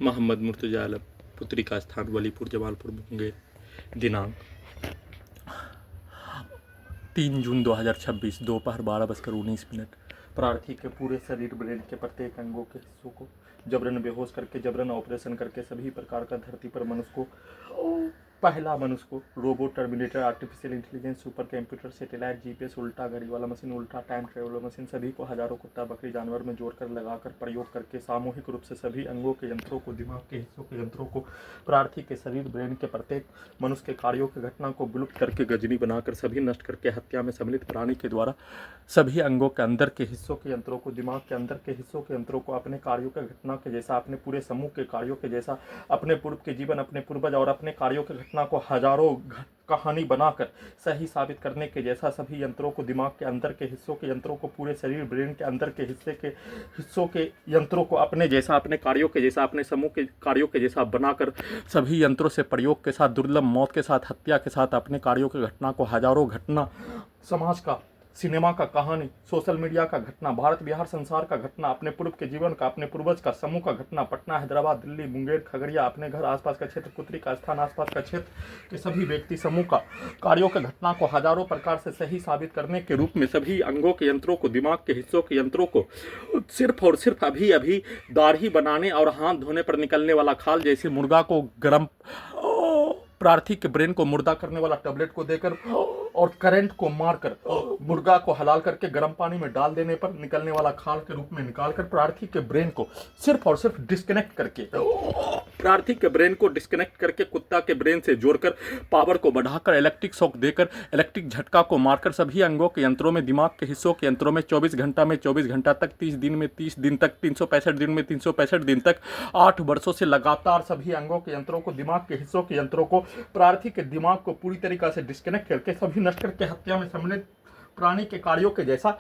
मोहम्मद मुर्तजा आलम, पुत्री का स्थान वलीपुर जमालपुर मुंगेर। दिनांक 3 जून 2026 दोपहर 12:19। प्रार्थी के पूरे शरीर ब्रेन के प्रत्येक अंगों के हिस्सों को जबरन बेहोश करके, जबरन ऑपरेशन करके सभी प्रकार का धरती पर मनुष्य को, पहला मनुष्य को robot, terminator, artificial intelligence, super computer, satellite, GPS, उल्टा घड़ी वाला मशीन, उल्टा टाइम ट्रेवलर मशीन, सभी को हजारों कुत्ता बकरी जानवर में जोड़कर लगाकर प्रयोग करके सामूहिक रूप से सभी अंगों के यंत्रों को, दिमाग के हिस्सों के यंत्रों को, प्रार्थी के शरीर ब्रेन के प्रत्येक मनुष्य के कार्यों की घटना को विलुप्त करके गजनी बनाकर सभी नष्ट करके हत्या में सम्मिलित प्राणी के द्वारा सभी अंगों के अंदर के हिस्सों के यंत्रों को, दिमाग के अंदर के हिस्सों के यंत्रों को अपने कार्यों के घटना के जैसा, अपने पूरे समूह के कार्यों के जैसा, अपने पूर्व के जीवन, अपने पूर्वज और अपने कार्यों के घटना को हजारों कहानी बनाकर सही साबित करने के जैसा सभी यंत्रों को, दिमाग के अंदर के हिस्सों के यंत्रों को, पूरे शरीर ब्रेन के अंदर के हिस्सों के यंत्रों को अपने जैसा, अपने कार्यों के जैसा, अपने समूह के कार्यों के जैसा बनाकर सभी यंत्रों से प्रयोग के साथ, दुर्लभ मौत के साथ, हत्या के साथ अपने कार्यों की घटना को, हजारों घटना, समाज का, सिनेमा का कहानी, सोशल मीडिया का घटना, भारत बिहार संसार का घटना, अपने पूर्व के जीवन का, अपने पूर्वज का, समूह का घटना, पटना, हैदराबाद, दिल्ली, मुंगेर, खगड़िया, अपने घर आसपास का क्षेत्र, पुत्री का स्थान, आसपास का क्षेत्र के सभी व्यक्ति समूह का कार्यों के घटना को हजारों प्रकार से सही साबित करने के रूप में सभी अंगों के यंत्रों को, दिमाग के हिस्सों के यंत्रों को सिर्फ और सिर्फ अभी अभी दाढ़ी बनाने और हाथ धोने पर निकलने वाला खाल जैसे मुर्गा को गर्म, प्रार्थी के ब्रेन को मुर्दा करने वाला टैबलेट को देकर और करंट को मारकर मुर्गा को हलाल करके गर्म पानी में डाल देने पर निकलने वाला खाल के रूप में निकालकर प्रार्थी के ब्रेन को सिर्फ और सिर्फ डिस्कनेक्ट करके, प्रार्थी के ब्रेन को डिस्कनेक्ट करके कुत्ता के ब्रेन से जोड़कर पावर को बढ़ाकर इलेक्ट्रिक शॉक देकर इलेक्ट्रिक झटका को मारकर सभी अंगों के यंत्रों में, दिमाग के हिस्सों के यंत्रों में 24 घंटा में 24 घंटा तक, 30 दिन में 30 दिन तक, 365 दिन में 365 दिन तक, 8 वर्षों से लगातार सभी अंगों के यंत्रों को, दिमाग के हिस्सों के यंत्रों को, प्रार्थी के दिमाग को पूरी तरीके से डिस्कनेक्ट करके सभी नष्ट करके हत्या में सम्मिलित प्राणी के कार्यों के जैसा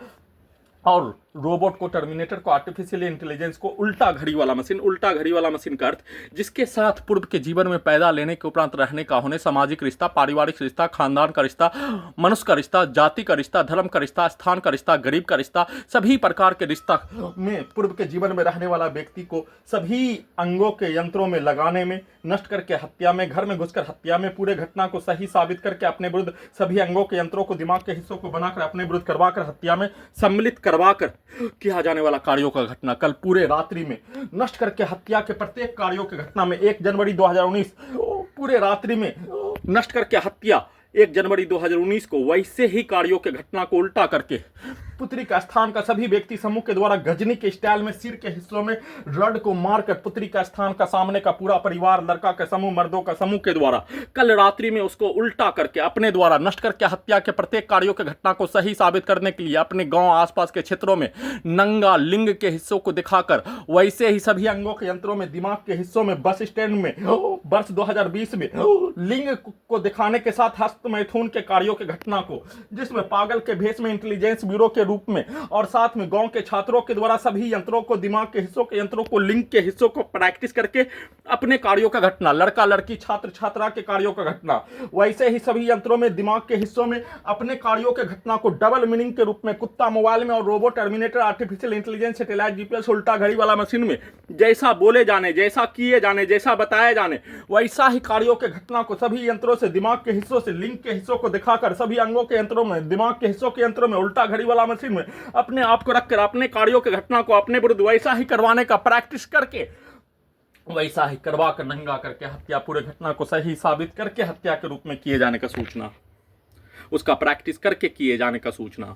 और रोबोट को, टर्मिनेटर को, आर्टिफिशियल इंटेलिजेंस को, उल्टा घड़ी वाला मशीन का अर्थ जिसके साथ पूर्व के जीवन में पैदा लेने के उपरांत रहने का होने, सामाजिक रिश्ता, पारिवारिक रिश्ता, खानदान का रिश्ता, मनुष्य का रिश्ता, जाति का रिश्ता, धर्म का रिश्ता, स्थान का रिश्ता, गरीब का रिश्ता, सभी प्रकार के रिश्ता में पूर्व के जीवन में रहने वाला व्यक्ति को सभी अंगों के यंत्रों में लगाने में, नष्ट करके हत्या में, घर में घुसकर हत्या में, पूरे घटना को सही साबित करके अपने विरुद्ध सभी अंगों के यंत्रों को, दिमाग के हिस्सों को बनाकर अपने विरुद्ध करवाकर हत्या में सम्मिलित करवाकर किया जाने वाला कार्यों का घटना कल पूरे रात्रि में नष्ट करके हत्या के प्रत्येक कार्यों की घटना में 1 जनवरी 2019 पूरे रात्रि में नष्ट करके हत्या 1 जनवरी 2019 को वैसे ही कार्यों के घटना को उल्टा करके पुत्री का स्थान का सभी व्यक्ति समूह के द्वारा गजनी के स्टाइल में सिर के हिस्सों में रड को मारकर पुत्री का स्थान का सामने का पूरा परिवार, लड़का का समूह, मर्दों का समूह के द्वारा कल रात्रि में उसको उल्टा करके अपने द्वारा नष्ट करके हत्या के प्रत्येक कार्यों के घटना को सही साबित करने के लिए अपने गांव आसपास के क्षेत्रों में नंगा लिंग के हिस्सों को दिखाकर वैसे ही सभी अंगों के यंत्रों में, दिमाग के हिस्सों में, बस स्टैंड में वर्ष 2020 में लिंग को दिखाने के साथ हस्त मैथुन के कार्यों के घटना को, जिसमें पागल के भेष में इंटेलिजेंस ब्यूरो के रूप में और साथ में गांव के छात्रों के द्वारा सभी यंत्रों को, दिमाग के हिस्सों के यंत्रों को, लिंग के हिस्सों को प्रैक्टिस करके अपने कार्यों का घटना, लड़का लड़की छात्र छात्रा के कार्यों का घटना, वैसे ही सभी यंत्रों में, दिमाग के हिस्सों में अपने कार्यों के घटना को डबल मीनिंग के रूप में कुत्ता मोबाइल में और robot, terminator, artificial intelligence, satellite, GPS, उल्टा घड़ी वाला मशीन में जैसा बोले जाने, जैसा किए जाने, जैसा बताए जाने वैसा ही कार्यों के घटना को सभी यंत्रों से, दिमाग के हिस्सों से, लिंग के हिस्सों को दिखाकर सभी अंगों के यंत्रों में, दिमाग के हिस्सों के यंत्रों में, उल्टा घड़ी वाला मशीन में अपने आप को रखकर अपने कार्यों के घटना को अपने विरुद्ध वैसा ही करवाने का प्रैक्टिस करके वैसा ही करवा कर नंगा करके हत्या, पूरे घटना को सही साबित करके हत्या के रूप में किए जाने का सूचना, उसका प्रैक्टिस करके किए जाने का सूचना।